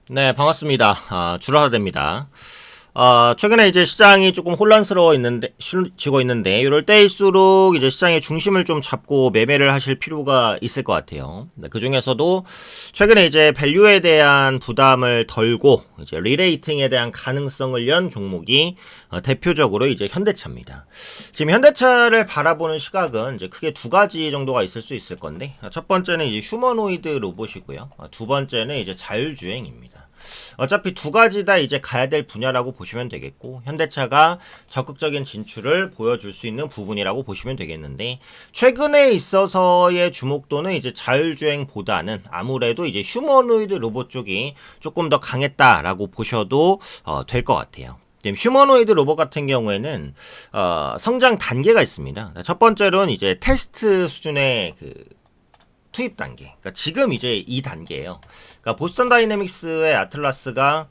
네, 반갑습니다. 주라됩니다. 최근에 이제 시장이 조금 지고 있는데, 이럴 때일수록 이제 시장의 중심을 좀 잡고 매매를 하실 필요가 있을 것 같아요. 네, 그 중에서도 최근에 이제 밸류에 대한 부담을 덜고, 이제 리레이팅에 대한 가능성을 연 종목이 대표적으로 이제 현대차입니다. 지금 현대차를 바라보는 시각은 이제 크게 두 가지 정도가 있을 수 있을 건데, 첫 번째는 이제 휴머노이드 로봇이고요. 두 번째는 이제 자율주행입니다. 어차피 두 가지 다 이제 가야 될 분야라고 보시면 되겠고, 현대차가 적극적인 진출을 보여줄 수 있는 부분이라고 보시면 되겠는데, 최근에 있어서의 주목도는 이제 자율주행보다는 아무래도 이제 휴머노이드 로봇 쪽이 조금 더 강했다라고 보셔도 될 것 같아요. 휴머노이드 로봇 같은 경우에는 성장 단계가 있습니다. 첫 번째로는 이제 테스트 수준의 투입 단계. 그러니까 지금 이제 이 단계예요. 그러니까 보스턴 다이내믹스의 아틀라스가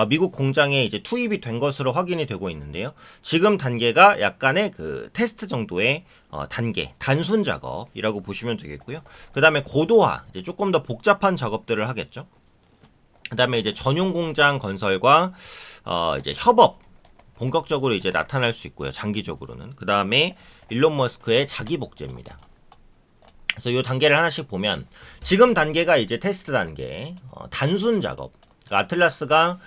미국 공장에 이제 투입이 된 것으로 확인이 되고 있는데요. 지금 단계가 약간의 테스트 정도의 단계, 단순 작업이라고 보시면 되겠고요. 그 다음에 고도화, 이제 조금 더 복잡한 작업들을 하겠죠. 그 다음에 이제 전용 공장 건설과 이제 협업 본격적으로 이제 나타날 수 있고요. 장기적으로는. 그 다음에 일론 머스크의 자기 복제입니다. 그래서 이 단계를 하나씩 보면 지금 단계가 이제 테스트 단계, 단순 작업. 그러니까 아틀라스가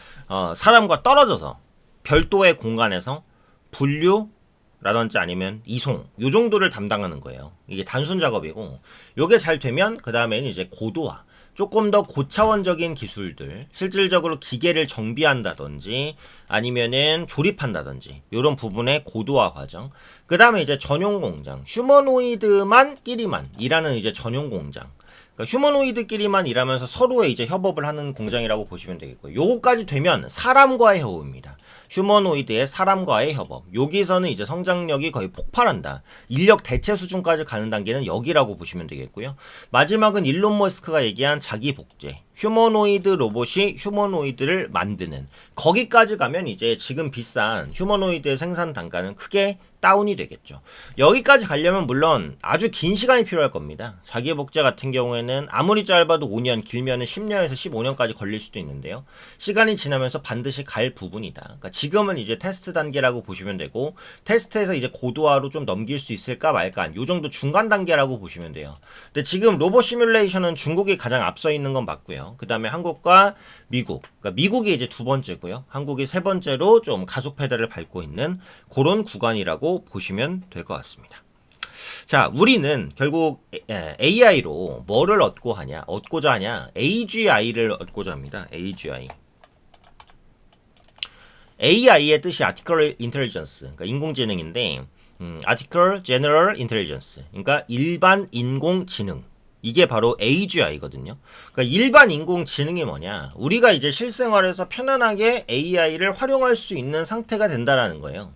사람과 떨어져서 별도의 공간에서 분류라든지 아니면 이송 요 정도를 담당하는 거예요. 이게 단순 작업이고, 요게 잘 되면 그 다음에는 이제 고도화. 조금 더 고차원적인 기술들, 실질적으로 기계를 정비한다든지 아니면은 조립한다든지 이런 부분의 고도화 과정. 그 다음에 이제 전용 공장, 휴머노이드만끼리만 일하는 이제 전용 공장. 그러니까 휴머노이드끼리만 일하면서 서로의 이제 협업을 하는 공장이라고 보시면 되겠고요. 요거까지 되면 사람과의 협업입니다. 휴머노이드의 사람과의 협업. 여기서는 이제 성장력이 거의 폭발한다. 인력 대체 수준까지 가는 단계는 여기라고 보시면 되겠고요. 마지막은 일론 머스크가 얘기한 자기 복제. 휴머노이드 로봇이 휴머노이드를 만드는. 거기까지 가면 이제 지금 비싼 휴머노이드의 생산 단가는 크게 다운이 되겠죠. 여기까지 가려면 물론 아주 긴 시간이 필요할 겁니다. 자기 복제 같은 경우에는 아무리 짧아도 5년, 길면은 10년에서 15년까지 걸릴 수도 있는데요. 시간이 지나면서 반드시 갈 부분이다. 그러니까 지금은 이제 테스트 단계라고 보시면 되고, 테스트에서 이제 고도화로 좀 넘길 수 있을까 말까, 요 정도 중간 단계라고 보시면 돼요. 근데 지금 로봇 시뮬레이션은 중국이 가장 앞서 있는 건 맞고요. 그 다음에 한국과 미국, 그러니까 미국이 이제 두 번째고요. 한국이 세 번째로 좀 가속 페달을 밟고 있는 그런 구간이라고 보시면 될 것 같습니다. 자, 우리는 결국 AI로 뭐를 얻고자 하냐? AGI를 얻고자 합니다. AGI. AI의 뜻이 Artificial Intelligence, 그러니까 인공지능인데, Artificial General Intelligence, 그러니까 일반 인공지능. 이게 바로 AGI거든요. 그러니까 일반 인공지능이 뭐냐? 우리가 이제 실생활에서 편안하게 AI를 활용할 수 있는 상태가 된다라는 거예요.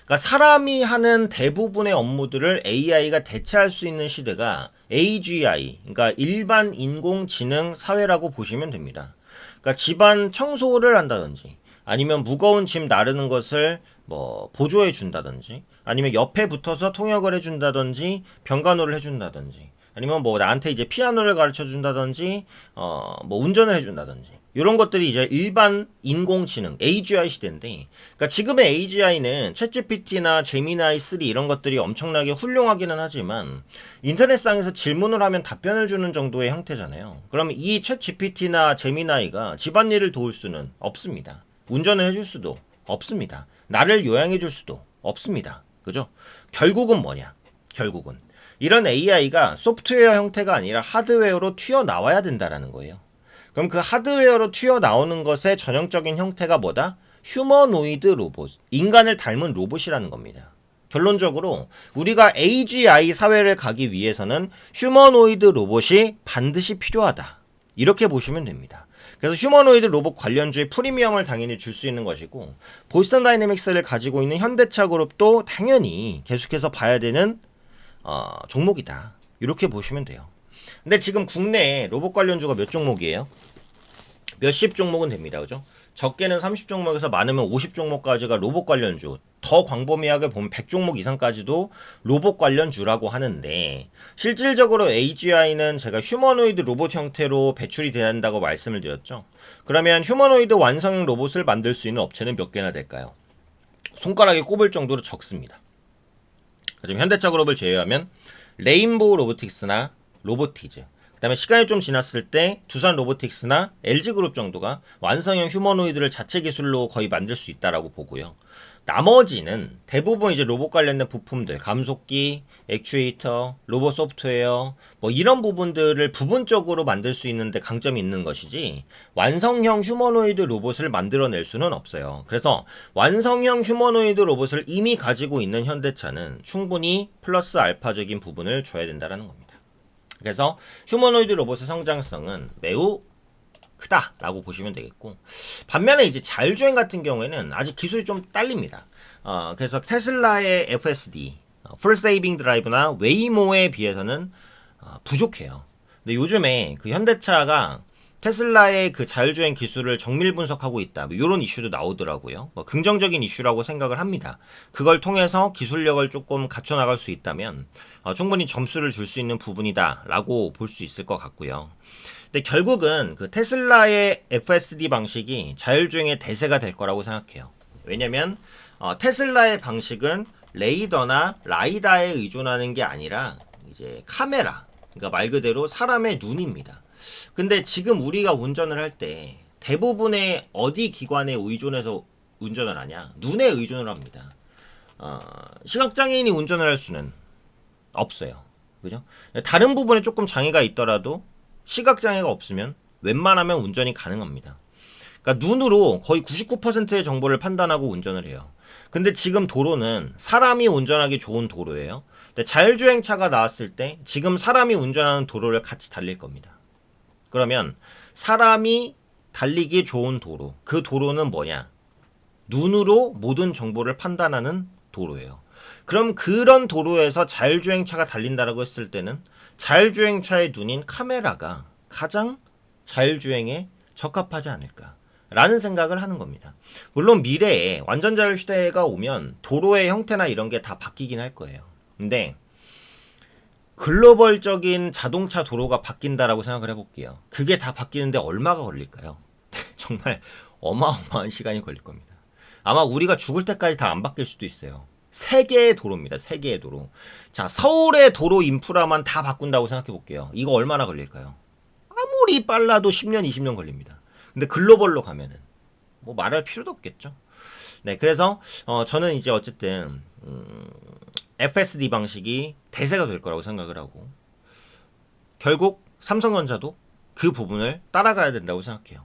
그러니까 사람이 하는 대부분의 업무들을 AI가 대체할 수 있는 시대가 AGI, 그러니까 일반 인공지능 사회라고 보시면 됩니다. 그러니까 집안 청소를 한다든지, 아니면 무거운 짐 나르는 것을 뭐 보조해 준다든지, 아니면 옆에 붙어서 통역을 해준다든지, 병간호를 해준다든지, 아니면 뭐 나한테 이제 피아노를 가르쳐 준다든지, 뭐 운전을 해준다든지, 이런 것들이 이제 일반 인공지능 AGI 시대인데, 그러니까 지금의 AGI는 챗GPT나 제미나이 3 이런 것들이 엄청나게 훌륭하기는 하지만 인터넷상에서 질문을 하면 답변을 주는 정도의 형태잖아요. 그러면 이 챗GPT나 제미나이가 집안일을 도울 수는 없습니다. 운전을 해줄 수도 없습니다. 나를 요양해줄 수도 없습니다. 그죠? 결국은 뭐냐? 결국은 이런 AI가 소프트웨어 형태가 아니라 하드웨어로 튀어나와야 된다라는 거예요. 그럼 그 하드웨어로 튀어나오는 것의 전형적인 형태가 뭐다? 휴머노이드 로봇, 인간을 닮은 로봇이라는 겁니다. 결론적으로 우리가 AGI 사회를 가기 위해서는 휴머노이드 로봇이 반드시 필요하다. 이렇게 보시면 됩니다. 그래서 휴머노이드 로봇 관련주의 프리미엄을 당연히 줄 수 있는 것이고, 보스턴 다이내믹스를 가지고 있는 현대차 그룹도 당연히 계속해서 봐야 되는 종목이다. 이렇게 보시면 돼요. 근데 지금 국내에 로봇 관련주가 몇 종목이에요? 몇십 종목은 됩니다. 그죠? 적게는 30종목에서 많으면 50종목까지가 로봇 관련주, 더 광범위하게 보면 100종목 이상까지도 로봇 관련주라고 하는데 실질적으로 AGI는 제가 휴머노이드 로봇 형태로 배출이 된다고 말씀을 드렸죠. 그러면 휴머노이드 완성형 로봇을 만들 수 있는 업체는 몇 개나 될까요? 손가락에 꼽을 정도로 적습니다. 지금 현대차그룹을 제외하면 레인보우 로보틱스나 로보티즈, 그 다음에 시간이 좀 지났을 때 두산 로보틱스나 LG그룹 정도가 완성형 휴머노이드를 자체 기술로 거의 만들 수 있다라고 보고요. 나머지는 대부분 이제 로봇 관련된 부품들, 감속기, 액추에이터, 로봇 소프트웨어 뭐 이런 부분들을 부분적으로 만들 수 있는데 강점이 있는 것이지 완성형 휴머노이드 로봇을 만들어낼 수는 없어요. 그래서 완성형 휴머노이드 로봇을 이미 가지고 있는 현대차는 충분히 플러스 알파적인 부분을 줘야 된다는 겁니다. 그래서 휴머노이드 로봇의 성장성은 매우 크다라고 보시면 되겠고, 반면에 이제 자율주행 같은 경우에는 아직 기술이 좀 딸립니다. 그래서 테슬라의 FSD, 풀 세이빙 드라이브나 웨이모에 비해서는 부족해요. 근데 요즘에 그 현대차가 테슬라의 그 자율주행 기술을 정밀 분석하고 있다, 뭐 이런 이슈도 나오더라고요. 뭐 긍정적인 이슈라고 생각을 합니다. 그걸 통해서 기술력을 조금 갖춰 나갈 수 있다면 충분히 점수를 줄 수 있는 부분이다라고 볼 수 있을 것 같고요. 근데 결국은 그 테슬라의 FSD 방식이 자율주행의 대세가 될 거라고 생각해요. 왜냐면 테슬라의 방식은 레이더나 라이다에 의존하는 게 아니라 이제 카메라, 그러니까 말 그대로 사람의 눈입니다. 근데 지금 우리가 운전을 할 때 대부분의 어디 기관에 의존해서 운전을 하냐? 눈에 의존을 합니다. 시각장애인이 운전을 할 수는 없어요. 그죠? 다른 부분에 조금 장애가 있더라도 시각장애가 없으면 웬만하면 운전이 가능합니다. 그러니까 눈으로 거의 99%의 정보를 판단하고 운전을 해요. 근데 지금 도로는 사람이 운전하기 좋은 도로예요. 근데 자율주행차가 나왔을 때 지금 사람이 운전하는 도로를 같이 달릴 겁니다. 그러면 사람이 달리기 좋은 도로, 그 도로는 뭐냐? 눈으로 모든 정보를 판단하는 도로예요. 그럼 그런 도로에서 자율주행차가 달린다라고 했을 때는 자율주행차의 눈인 카메라가 가장 자율주행에 적합하지 않을까 라는 생각을 하는 겁니다. 물론 미래에 완전 자율 시대가 오면 도로의 형태나 이런 게 다 바뀌긴 할 거예요. 근데 글로벌적인 자동차 도로가 바뀐다라고 생각을 해볼게요. 그게 다 바뀌는데 얼마가 걸릴까요? 정말 어마어마한 시간이 걸릴 겁니다. 아마 우리가 죽을 때까지 다 안 바뀔 수도 있어요. 세개의 도로입니다. 세개의 도로. 자, 서울의 도로 인프라만 다 바꾼다고 생각해 볼게요. 이거 얼마나 걸릴까요? 아무리 빨라도 10년, 20년 걸립니다. 근데 글로벌로 가면은 뭐 말할 필요도 없겠죠. 네, 그래서 저는 이제 어쨌든 FSD 방식이 대세가 될 거라고 생각을 하고, 결국 삼성전자도 그 부분을 따라가야 된다고 생각해요.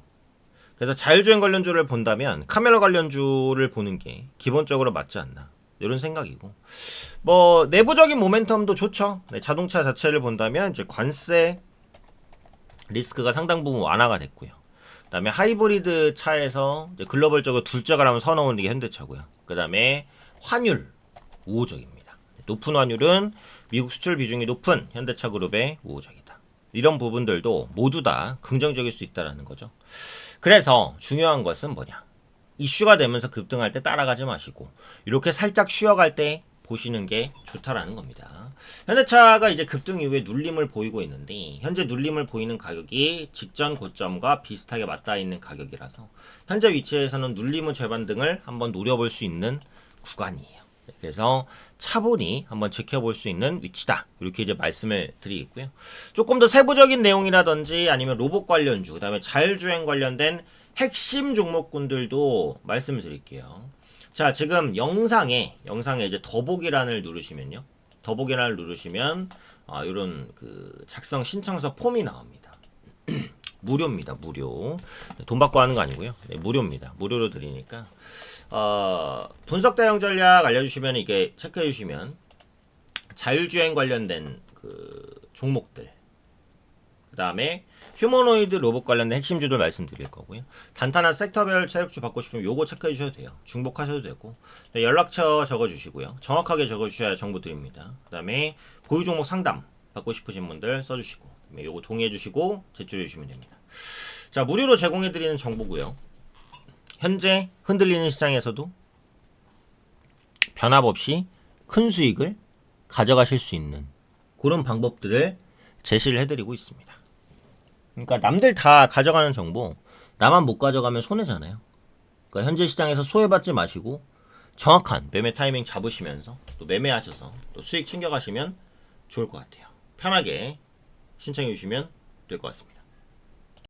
그래서 자율주행 관련주를 본다면 카메라 관련주를 보는 게 기본적으로 맞지 않나, 이런 생각이고, 뭐 내부적인 모멘텀도 좋죠. 네, 자동차 자체를 본다면 이제 관세 리스크가 상당 부분 완화가 됐고요. 그다음에 하이브리드 차에서 이제 글로벌적으로 둘째가 라면 선호하는 게 현대차고요. 그다음에 환율 우호적입니다. 높은 환율은 미국 수출 비중이 높은 현대차 그룹의 우호적이다. 이런 부분들도 모두 다 긍정적일 수 있다는 거죠. 그래서 중요한 것은 뭐냐? 이슈가 되면서 급등할 때 따라가지 마시고 이렇게 살짝 쉬어갈 때 보시는 게 좋다라는 겁니다. 현대차가 이제 급등 이후에 눌림을 보이고 있는데, 현재 눌림을 보이는 가격이 직전 고점과 비슷하게 맞닿아 있는 가격이라서 현재 위치에서는 눌림 후 재반등을 한번 노려볼 수 있는 구간이에요. 그래서 차분히 한번 지켜볼 수 있는 위치다, 이렇게 이제 말씀을 드리겠고요. 조금 더 세부적인 내용이라든지 아니면 로봇 관련주, 그 다음에 자율주행 관련된 핵심 종목군들도 말씀을 드릴게요. 자, 지금 영상에 이제 더보기란을 누르시면요, 더보기란을 누르시면 이런 그 작성 신청서 폼이 나옵니다. 무료입니다. 무료. 돈 받고 하는 거 아니고요. 네, 무료입니다. 무료로 드리니까 분석 대응 전략 알려주시면, 이게 체크해 주시면 자율주행 관련된 그 종목들, 그 다음에 휴머노이드 로봇 관련된 핵심주들 말씀드릴 거고요. 단단한 섹터별 차익주 받고 싶으면 요거 체크해 주셔도 돼요. 중복하셔도 되고, 연락처 적어주시고요. 정확하게 적어주셔야 정보 드립니다. 그 다음에 보유 종목 상담 받고 싶으신 분들 써주시고, 요거 동의해 주시고 제출해 주시면 됩니다. 자, 무료로 제공해 드리는 정보고요. 현재 흔들리는 시장에서도 변압 없이 큰 수익을 가져가실 수 있는 그런 방법들을 제시를 해드리고 있습니다. 그러니까 남들 다 가져가는 정보 나만 못 가져가면 손해잖아요. 그러니까 현재 시장에서 소외받지 마시고 정확한 매매 타이밍 잡으시면서 또 매매하셔서 또 수익 챙겨가시면 좋을 것 같아요. 편하게 신청해 주시면 될 것 같습니다.